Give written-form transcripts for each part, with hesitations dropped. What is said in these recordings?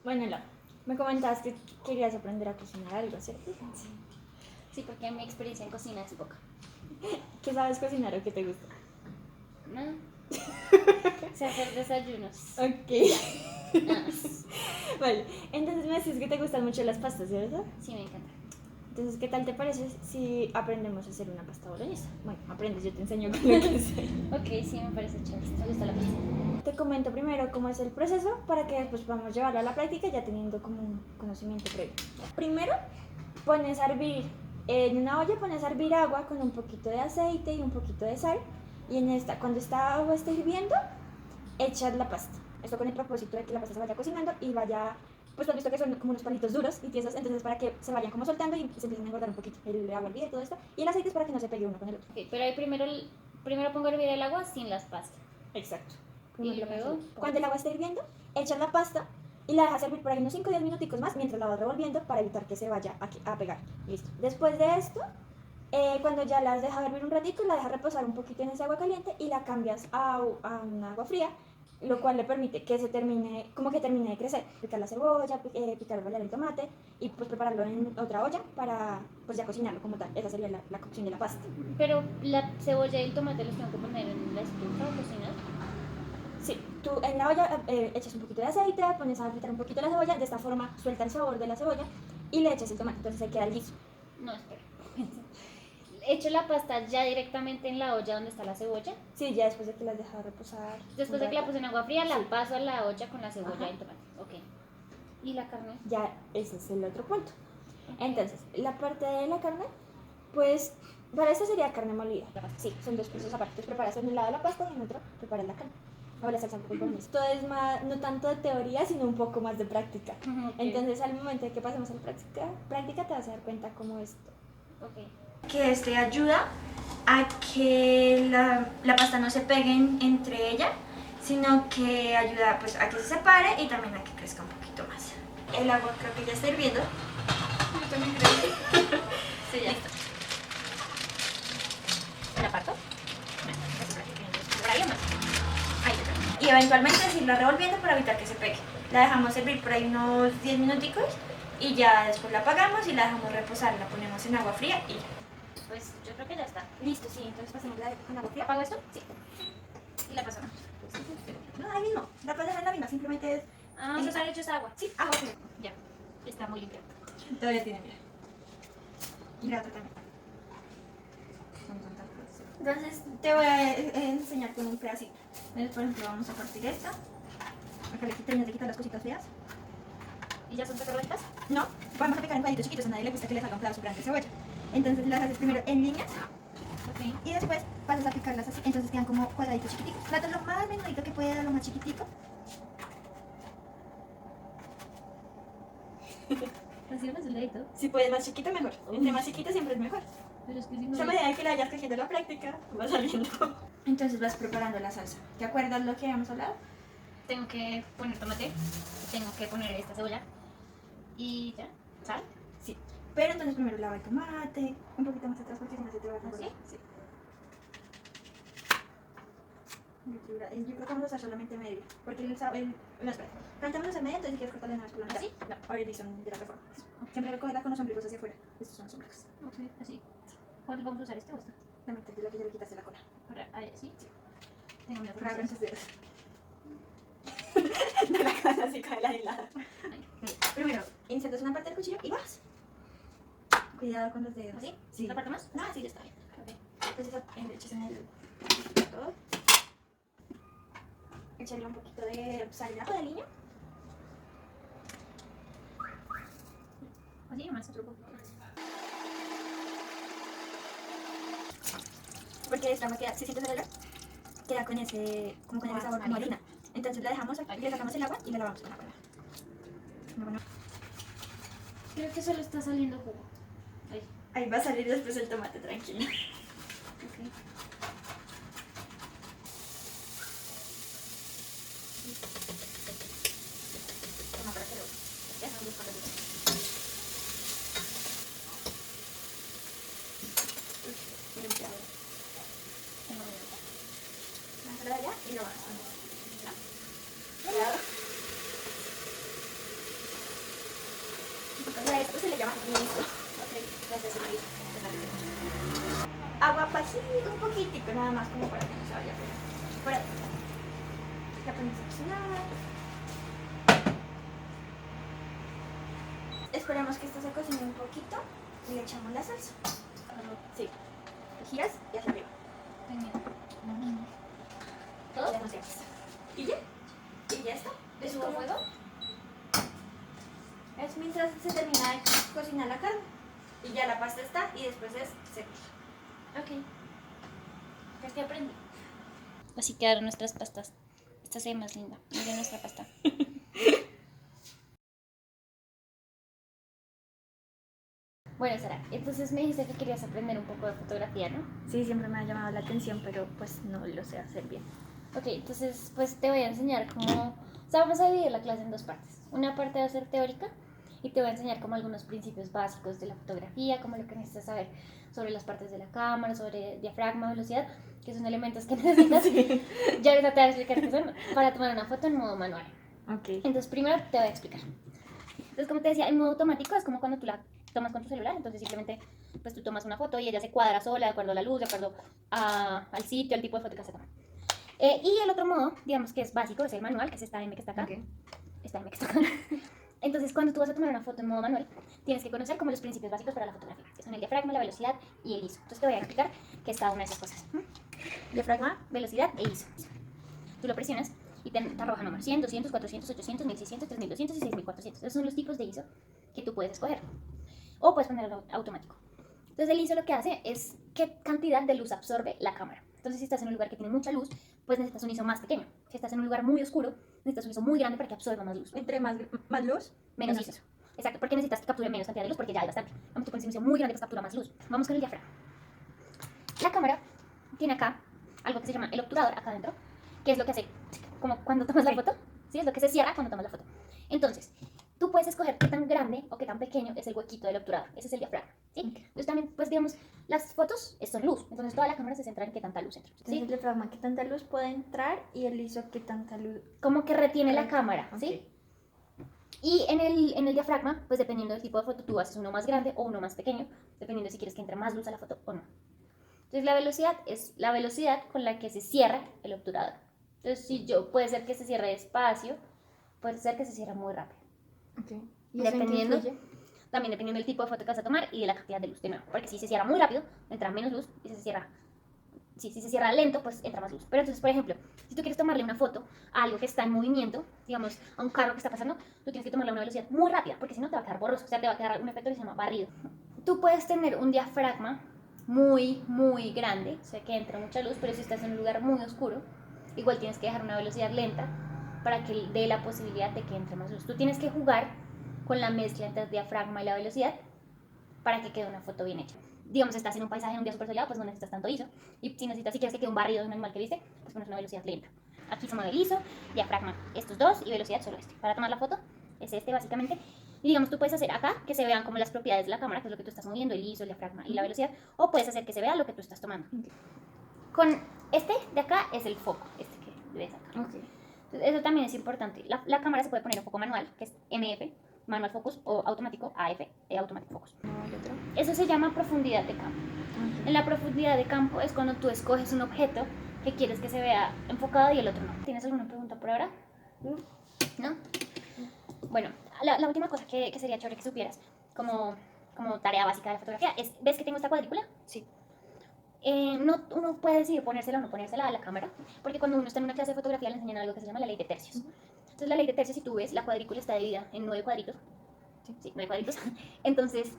Bueno, Lau, me comentabas que querías aprender a cocinar algo, ¿cierto? Sí, porque mi experiencia en cocina es poca. ¿Qué sabes cocinar o qué te gusta? Nada. Sé hacer desayunos. Ok. Nada más. Vale, entonces me decís que te gustan mucho las pastas, ¿cierto? Sí, me encanta. Entonces, ¿qué tal te parece si aprendemos a hacer una pasta boloñesa? Bueno, aprendes, yo te enseño con lo que sé. Ok, sí, me parece chévere. Me gusta la pasta. Te comento primero cómo es el proceso para que después podamos llevarlo a la práctica ya teniendo como un conocimiento previo. Primero, pones a hervir, en una olla pones a hervir agua con un poquito de aceite y un poquito de sal. Y cuando esta agua esté hirviendo, echas la pasta. Esto con el propósito de que la pasta se vaya cocinando y vaya, pues has visto que son como unos palitos duros y tiesos, entonces para que se vayan como soltando y se empiecen a engordar un poquito el agua hervida y todo esto. Y el aceite es para que no se pegue uno con el otro. Ok, pero ahí primero pongo a hervir el agua sin las pastas. Exacto. Y luego, Cuando el agua esté hirviendo, echas la pasta y la dejas hervir por ahí unos 5 o 10 minuticos más mientras la vas revolviendo para evitar que se vaya a pegar. Listo. Después de esto, cuando ya la has dejado hervir un ratito, la dejas reposar un poquito en ese agua caliente y la cambias a un agua fría, lo cual le permite que termine de crecer. Picar la cebolla, picar el tomate y pues prepararlo en otra olla para pues ya cocinarlo como tal. Esa sería la cocción de la pasta. pero la cebolla y el tomate los tengo que poner en la estufa o cocinar. Sí, tú en la olla echas un poquito de aceite, pones a fritar un poquito la cebolla, de esta forma suelta el sabor de la cebolla y le echas el tomate, entonces se queda liso. No, espera. Echo la pasta ya directamente en la olla donde está la cebolla. Sí, ya después de que la has dejado reposar. Después de que la puse en agua fría, la Sí. paso a la olla con la cebolla Ajá. y el tomate. Ok. ¿Y la carne? Ya ese es el otro punto. Ok. Entonces, la parte de la carne, pues para esto sería carne molida. Sí, son dos procesos aparte. Entonces, preparas en un lado la pasta y en otro preparas la carne. O la salsa boloñesa. Todo es más, no tanto de teoría, sino un poco más de práctica. Ok. Entonces, al momento de que pasemos a la práctica te vas a dar cuenta cómo es esto. Ok. Que este ayuda a que la pasta no se pegue entre ella, sino que ayuda pues a que se separe y también a que crezca un poquito más. El agua creo que ya está hirviendo. Yo también creo. Sí, ya. Listo. ¿La parto? Por ahí o más. Ahí está. Y eventualmente seguirla revolviendo para evitar que se pegue. La dejamos hervir por ahí unos 10 minuticos y ya después la apagamos y la dejamos reposar. La ponemos en agua fría y ya. Pues yo creo que ya está. Listo, sí, entonces pasemos con agua fría. ¿Apago esto? Sí. Y la pasamos. No, ahí mismo. La pasamos en la misma, simplemente es. Ah, o sea, le echo esa agua. Sí, agua fría. Ya. Está muy limpia. Todavía tiene, mira. Y la otra también. Entonces te voy a enseñar con un pedacito. Entonces, por ejemplo, vamos a partir esta. Acá le terminas de quitar las cositas feas. ¿Y ya son pequeñitas? No, vamos a picar en cuadritos chiquitos. A nadie le gusta que le salga un pedazo grande de cebolla. Entonces las haces primero en líneas Ok. y después pasas a picarlas así. Entonces quedan como cuadraditos chiquititos. Tratas lo más menudito que pueda, lo más chiquitico. Así más delgadito. Si puedes más chiquito, mejor. Entre más chiquito siempre es mejor. Pero es que si no. A medida que la vayas cogiendo la práctica, va saliendo. Entonces vas preparando la salsa. ¿Te acuerdas lo que habíamos hablado? Tengo que poner tomate. Tengo que poner esta cebolla. Y ya. ¿Sal? Sí. Pero entonces primero lava el tomate, un poquito más atrás porque si no se te va a ¿Así? Sí. Yo creo que vamos a usar solamente medio. Porque no, espera. Plantamos esa media, entonces si quieres cortarle nada más por la mitad. ¿Así? No, ahorita son de la otra forma. Siempre recogerla con los ombligos hacia afuera. Estos son los ombligos. Ok, así. ¿Cuál vamos a usar este o este? La mitad de la que ya le quitaste la cola. Para, ahí, ¿sí? Tengo una Para pregunta. tus dedos. De la cara así cae la helada. Primero, insertas una parte del cuchillo y vas. Cuidado con los dedos. ¿Así? Sí. ¿Otra parte más? No, sí, ya está bien. Ok. Entonces echas en el todo. Échale un poquito de sal y ajo de aliño. Así nomás, otro poco. Porque esta no queda, si sientes el olor, queda con ese, como con ese sabor como harina. Entonces la dejamos aquí, le sacamos el agua y la lavamos con agua. Bueno, Creo que solo está saliendo jugo. Ahí. ahí va a salir después el tomate, tranquila. Ok. Toma para que lo ya son dos cosas. Limpiado. Tengo miedo. Más allá y lo vamos. Cuidado. Listo. Ok, gracias, Silvia. Agua así, un poquitico nada más como para que no se vaya a pegar. Por ahí. La ponemos a cocinar. Esperamos que esto se cocine un poquito y le echamos la salsa. Sí. Lo giras y hacia arriba. ¿Todo? Ya no sé. ¿Y ya? ¿Y ya está? ¿Le subo fuego? Es mientras se termina de cocinar la carne. Y ya la pasta está y después es servir. Ok. Es que aprendí. Así quedaron nuestras pastas. Esta se ve más linda. Miren nuestra pasta. Bueno, Sara, entonces me dijiste que querías aprender un poco de fotografía, ¿no? Sí, siempre me ha llamado la atención, pero pues no lo sé hacer bien. Ok, entonces pues te voy a enseñar cómo... O sea, vamos a dividir la clase en dos partes. Una parte va a ser teórica y te voy a enseñar como algunos principios básicos de la fotografía, como lo que necesitas saber sobre las partes de la cámara, sobre diafragma, velocidad, que son elementos que necesitas. Sí. Ya ahorita te voy a explicar qué son para tomar una foto en modo manual. Ok. Entonces primero te voy a explicar. Entonces, como te decía, en modo automático es como cuando tú la tomas con tu celular, entonces simplemente pues tú tomas una foto y ella se cuadra sola de acuerdo a la luz, de acuerdo al sitio, al tipo de foto que se toma. Y el otro modo, digamos que es básico, es el manual, que es esta M que está acá. Okay. Esta M que está acá. Entonces, cuando tú vas a tomar una foto en modo manual, tienes que conocer como los principios básicos para la fotografía, que son el diafragma, la velocidad y el ISO. Entonces te voy a explicar qué es cada una de esas cosas. Diafragma, velocidad e ISO. Tú lo presionas y te arroja números 100, 200, 400, 800, 1600, 3200 y 6400. Esos son los tipos de ISO que tú puedes escoger. O puedes ponerlo automático. Entonces el ISO lo que hace es qué cantidad de luz absorbe la cámara. Entonces si estás en un lugar que tiene mucha luz, pues necesitas un ISO más pequeño. Si estás en un lugar muy oscuro, necesitas un ISO muy grande para que absorba más luz. Entre más luz, menos ISO. Exacto, porque necesitas que capture menos cantidad de luz porque ya hay bastante. Vamos a poner un ISO muy grande para capturar más luz. Vamos con el diafragma. La cámara tiene acá algo que se llama el obturador acá adentro, que es lo que hace como cuando tomas la foto, ¿sí? Es lo que se cierra cuando tomas la foto. Entonces, tú puedes escoger qué tan grande o qué tan pequeño es el huequito del obturador. Ese es el diafragma, ¿sí? Entonces también, pues digamos, las fotos son luz, entonces toda la cámara se centra en qué tanta luz entra, ¿sí? Entonces el diafragma, qué tanta luz puede entrar y el ISO, qué tanta luz... Como que retiene la cámara, ¿sí? Okay. Y en el diafragma, pues dependiendo del tipo de foto, tú haces uno más grande o uno más pequeño, dependiendo si quieres que entre más luz a la foto o no. Entonces la velocidad es la velocidad con la que se cierra el obturador. Entonces puede ser que se cierre despacio, puede ser que se cierre muy rápido. Okay. ¿Y dependiendo, también dependiendo del tipo de foto que vas a tomar y de la cantidad de luz de nuevo. Porque si se cierra muy rápido, entra menos luz, y si se cierra lento, pues entra más luz. Pero entonces, por ejemplo, si tú quieres tomarle una foto a algo que está en movimiento, digamos, a un carro que está pasando, tú tienes que tomarle a una velocidad muy rápida, porque si no te va a quedar borroso, o sea, te va a quedar un efecto que se llama barrido. Tú puedes tener un diafragma muy, muy grande, o sea, que entra mucha luz, pero si estás en un lugar muy oscuro, igual tienes que dejar una velocidad lenta para que dé la posibilidad de que entre más luz. Tú tienes que jugar con la mezcla entre el diafragma y la velocidad para que quede una foto bien hecha. Digamos, estás en un paisaje en un día súper soleado, pues no necesitas tanto ISO. Y si quieres que quede un barrido de un animal que viste, pues pones una velocidad lenta. Aquí se mueve el ISO, diafragma, estos dos, y velocidad solo este. Para tomar la foto es este básicamente. Y digamos, tú puedes hacer acá que se vean como las propiedades de la cámara, que es lo que tú estás moviendo, el ISO, el diafragma y la velocidad, o puedes hacer que se vea lo que tú estás tomando. Con este de acá es el foco, este que ves acá. Okay. Entonces, eso también es importante. La cámara se puede poner en foco manual, que es MF, Manual Focus, o automático, AF, Automatic Focus. Eso se llama profundidad de campo. Okay. En la profundidad de campo es cuando tú escoges un objeto que quieres que se vea enfocado y el otro no. ¿Tienes alguna pregunta por ahora? ¿No? Bueno, la última cosa que sería chévere que supieras, como tarea básica de la fotografía, es, ¿ves que tengo esta cuadrícula? Sí. Uno puede decidir ponérsela o no ponérsela a la cámara, porque cuando uno está en una clase de fotografía le enseñan algo que se llama la ley de tercios. Entonces la ley de tercios, si tú ves, la cuadrícula está dividida en 9 cuadritos. Sí, 9 cuadritos. Entonces,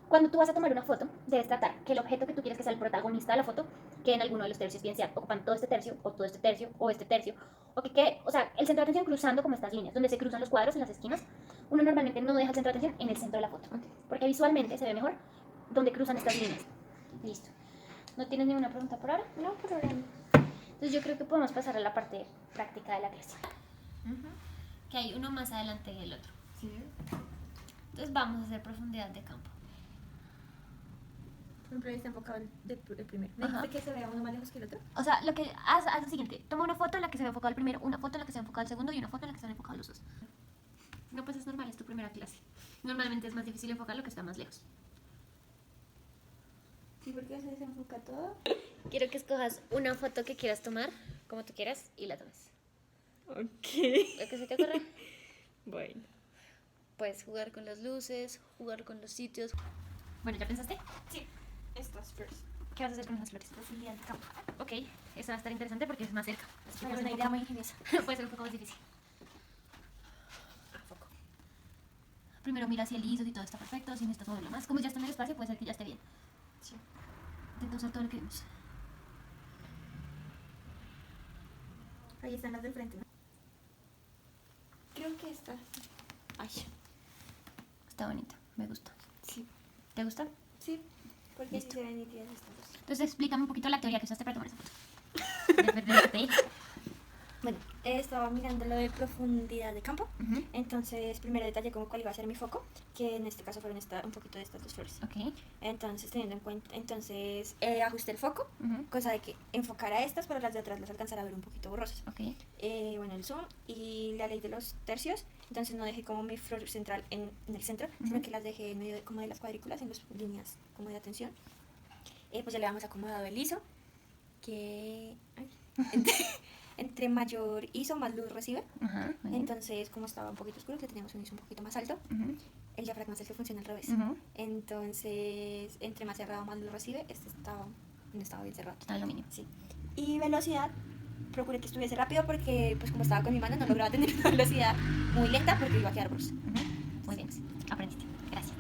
cuando tú vas a tomar una foto, debes tratar que el objeto que tú quieres que sea el protagonista de la foto quede en alguno de los tercios, bien sea ocupando todo este tercio, o todo este tercio, o este tercio, o que quede, o sea, el centro de atención cruzando como estas líneas, donde se cruzan los cuadros en las esquinas. Uno normalmente no deja el centro de atención en el centro de la foto, porque visualmente se ve mejor donde cruzan estas líneas. Listo. ¿No tienes ninguna pregunta por ahora? No, por ahora no. Entonces yo creo que podemos pasar a la parte práctica de la clase. Que hay uno más adelante del otro. Sí. Entonces vamos a hacer profundidad de campo. Por ejemplo, ahí está enfocado el primero. ¿Me dijiste que se vea uno más lejos que el otro? O sea, lo que haz lo siguiente. Toma una foto en la que se ve enfocado el primero, una foto en la que se ve enfocado el segundo y una foto en la que se ve enfocado los dos. No, pues es normal, es tu primera clase. Normalmente es más difícil enfocar lo que está más lejos. Sí, porque se desenfoca todo. Quiero que escojas una foto que quieras tomar, como tú quieras, y la tomes. Ok. ¿Lo que se te ocurra? Bueno. Puedes jugar con las luces, jugar con los sitios. Bueno, ¿ya pensaste? Sí, estas flores. ¿Qué vas a hacer con esas flores? Profundidad de campo. Ok, eso va a estar interesante porque es más cerca. Así que Pero puede una ser idea un muy poco- ingeniosa. puede ser un poco más difícil. Ah, foco. Primero mira si el ISO y todo está perfecto, si necesitas moverlo más. Como ya está en el espacio, puede ser que ya esté bien. Sí. Intenta usar todo lo que vimos. Ahí están las del frente, ¿no? Creo que esta. Ay, Está bonita, me gusta. sí. ¿Te gusta? Sí, porque Listo. así se ven nítidas estas dos. Entonces explícame un poquito la teoría que usaste para tomar esa foto. De lo que te dije. Bueno, estaba mirando lo de profundidad de campo. Ujú. Entonces, primero detallé como cuál iba a ser mi foco, que en este caso fueron un poquito de estas dos flores. Ok. Entonces, teniendo en cuenta, ajusté el foco, Ujú. cosa de que enfocara estas, pero las de atrás las alcanzara a ver un poquito borrosas. Ok. Bueno, el zoom y la ley de los tercios. Entonces, no dejé como mi flor central en el centro, sino Ujú. que las dejé en medio como de las cuadrículas, en las líneas como de atención. Pues ya le habíamos acomodado el ISO, que ay, entre mayor ISO, más luz recibe. Ajá. Muy bien. Entonces, como estaba un poquito oscuro, que teníamos un ISO un poquito más alto, Ujú. el diafragma es el que funciona al revés. Ujú. Entonces, entre más cerrado, más luz recibe. No estaba bien cerrado. Total aluminio. Sí. Y velocidad, procuré que estuviese rápido porque, pues como estaba con mi mano, no lograba tener una velocidad muy lenta porque iba a quedar borroso. Ujú. Muy bien. Aprendiste. Gracias.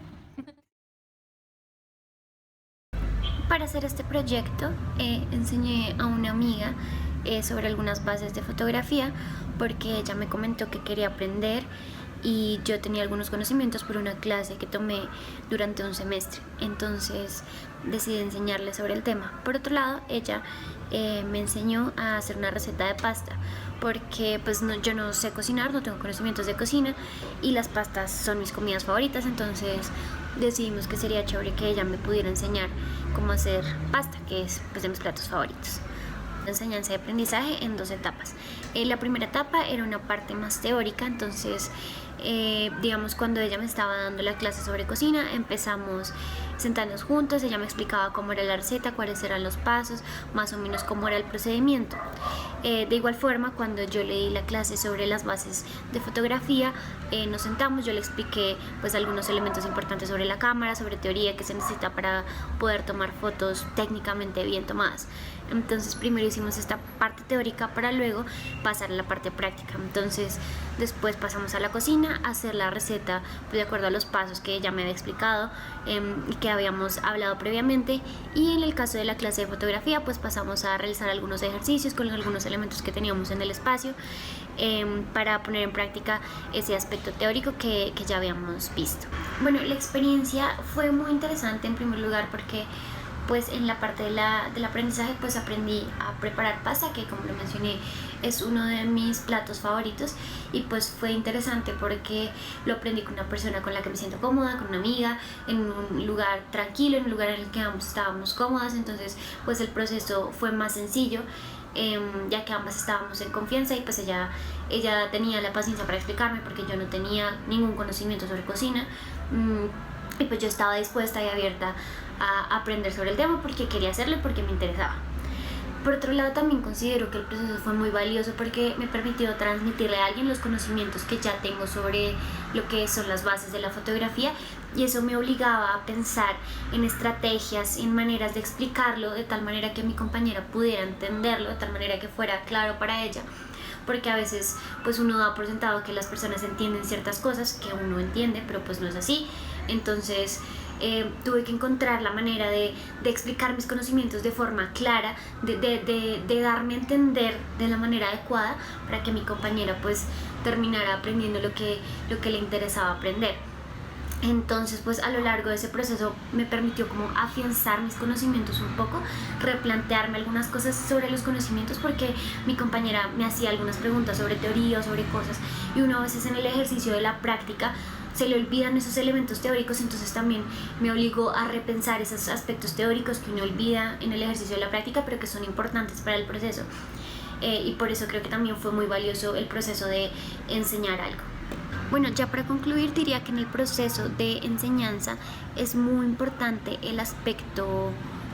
Para hacer este proyecto enseñé a una amiga sobre algunas bases de fotografía porque ella me comentó que quería aprender y yo tenía algunos conocimientos por una clase que tomé durante un semestre, entonces decidí enseñarle sobre el tema. Por otro lado, ella me enseñó a hacer una receta de pasta porque pues yo no sé cocinar, no tengo conocimientos de cocina y las pastas son mis comidas favoritas, entonces decidimos que sería chévere que ella me pudiera enseñar cómo hacer pasta, que es pues, de mis platos favoritos. La enseñanza y aprendizaje en 2 etapas. La primera etapa era una parte más teórica, entonces digamos cuando ella me estaba dando la clase sobre cocina, empezamos sentándonos juntos, ella me explicaba cómo era la receta, cuáles eran los pasos, más o menos cómo era el procedimiento. De igual forma, cuando yo le di la clase sobre las bases de fotografía, nos sentamos, yo le expliqué pues algunos elementos importantes sobre la cámara, sobre teoría que se necesita para poder tomar fotos técnicamente bien tomadas. Entonces primero hicimos esta parte teórica para luego pasar a la parte práctica. Entonces después pasamos a la cocina a hacer la receta pues, de acuerdo a los pasos que ella me había explicado y que habíamos hablado previamente. Y en el caso de la clase de fotografía pues pasamos a realizar algunos ejercicios con algunos elementos que teníamos en el espacio para poner en práctica ese aspecto teórico que ya habíamos visto. Bueno, la experiencia fue muy interesante en primer lugar porque pues en la parte del aprendizaje pues aprendí a preparar pasta, que como lo mencioné es uno de mis platos favoritos, y pues fue interesante porque lo aprendí con una persona con la que me siento cómoda, con una amiga, en un lugar tranquilo, en un lugar en el que ambos estábamos cómodas, entonces pues el proceso fue más sencillo, ya que ambas estábamos en confianza y pues ella tenía la paciencia para explicarme porque yo no tenía ningún conocimiento sobre cocina. Y pues yo estaba dispuesta y abierta a aprender sobre el tema porque quería hacerlo y porque me interesaba. Por otro lado, también considero que el proceso fue muy valioso porque me permitió transmitirle a alguien los conocimientos que ya tengo sobre lo que son las bases de la fotografía, y eso me obligaba a pensar en estrategias, en maneras de explicarlo de tal manera que mi compañera pudiera entenderlo, de tal manera que fuera claro para ella, porque a veces pues uno da por sentado que las personas entienden ciertas cosas que uno entiende, pero pues no es así. Entonces tuve que encontrar la manera de explicar mis conocimientos de forma clara, de darme a entender de la manera adecuada para que mi compañera pues terminara aprendiendo lo que le interesaba aprender. Entonces pues a lo largo de ese proceso me permitió como afianzar mis conocimientos un poco, replantearme algunas cosas sobre los conocimientos porque mi compañera me hacía algunas preguntas sobre teoría o sobre cosas, y uno a veces en el ejercicio de la práctica se le olvidan esos elementos teóricos, entonces también me obligó a repensar esos aspectos teóricos que uno olvida en el ejercicio de la práctica pero que son importantes para el proceso, y por eso creo que también fue muy valioso el proceso de enseñar algo. Bueno, ya para concluir diría que en el proceso de enseñanza es muy importante el aspecto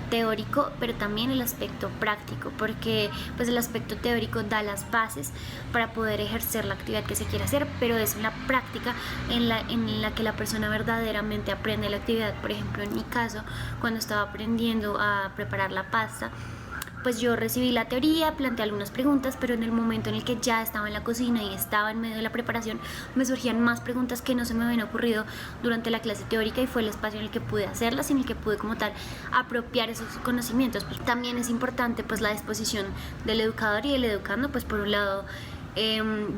teórico, pero también el aspecto práctico, porque pues el aspecto teórico da las bases para poder ejercer la actividad que se quiere hacer, pero es la práctica en la que la persona verdaderamente aprende la actividad. Por ejemplo, en mi caso, cuando estaba aprendiendo a preparar la pasta, pues yo recibí la teoría, planteé algunas preguntas, pero en el momento en el que ya estaba en la cocina y estaba en medio de la preparación, me surgían más preguntas que no se me habían ocurrido durante la clase teórica, y fue el espacio en el que pude hacerlas y en el que pude como tal apropiar esos conocimientos. Pues también es importante pues la disposición del educador y del educando. Pues por un lado,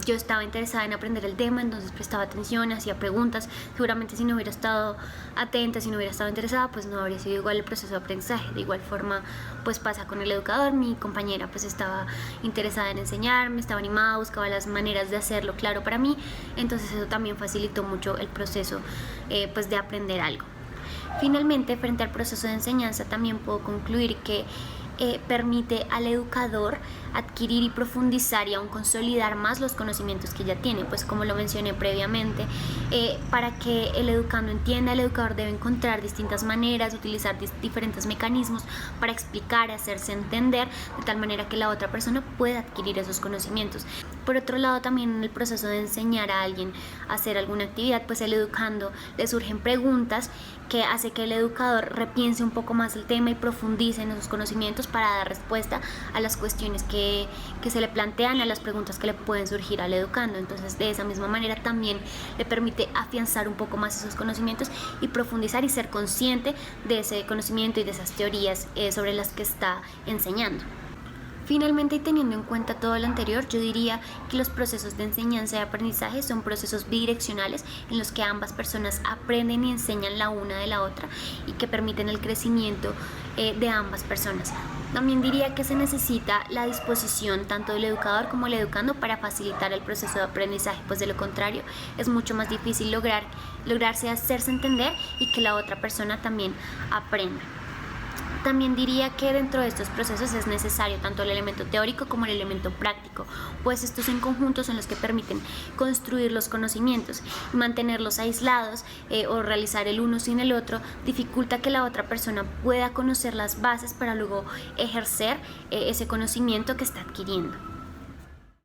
yo estaba interesada en aprender el tema, entonces prestaba atención, hacía preguntas. Seguramente si no hubiera estado atenta, si no hubiera estado interesada, pues no habría sido igual el proceso de aprendizaje. De igual forma pues pasa con el educador. Mi compañera pues estaba interesada en enseñarme, estaba animada, buscaba las maneras de hacerlo claro para mí, entonces eso también facilitó mucho el proceso pues de aprender algo. Finalmente, frente al proceso de enseñanza, también puedo concluir que permite al educador adquirir y profundizar y aún consolidar más los conocimientos que ya tiene. Pues como lo mencioné previamente, para que el educando entienda, el educador debe encontrar distintas maneras, utilizar diferentes mecanismos para explicar, hacerse entender, de tal manera que la otra persona pueda adquirir esos conocimientos. Por otro lado, también en el proceso de enseñar a alguien a hacer alguna actividad, pues el educando le surgen preguntas que hace que el educador repiense un poco más el tema y profundice en esos conocimientos para dar respuesta a las cuestiones que se le plantean, a las preguntas que le pueden surgir al educando. Entonces, de esa misma manera también le permite afianzar un poco más esos conocimientos y profundizar y ser consciente de ese conocimiento y de esas teorías sobre las que está enseñando. Finalmente, y teniendo en cuenta todo lo anterior, yo diría que los procesos de enseñanza y aprendizaje son procesos bidireccionales en los que ambas personas aprenden y enseñan la una de la otra y que permiten el crecimiento de ambas personas. También diría que se necesita la disposición tanto del educador como del educando para facilitar el proceso de aprendizaje, pues de lo contrario es mucho más difícil lograrse hacerse entender y que la otra persona también aprenda. También diría que dentro de estos procesos es necesario tanto el elemento teórico como el elemento práctico, pues estos en conjunto son los que permiten construir los conocimientos. Mantenerlos aislados o realizar el uno sin el otro dificulta que la otra persona pueda conocer las bases para luego ejercer ese conocimiento que está adquiriendo.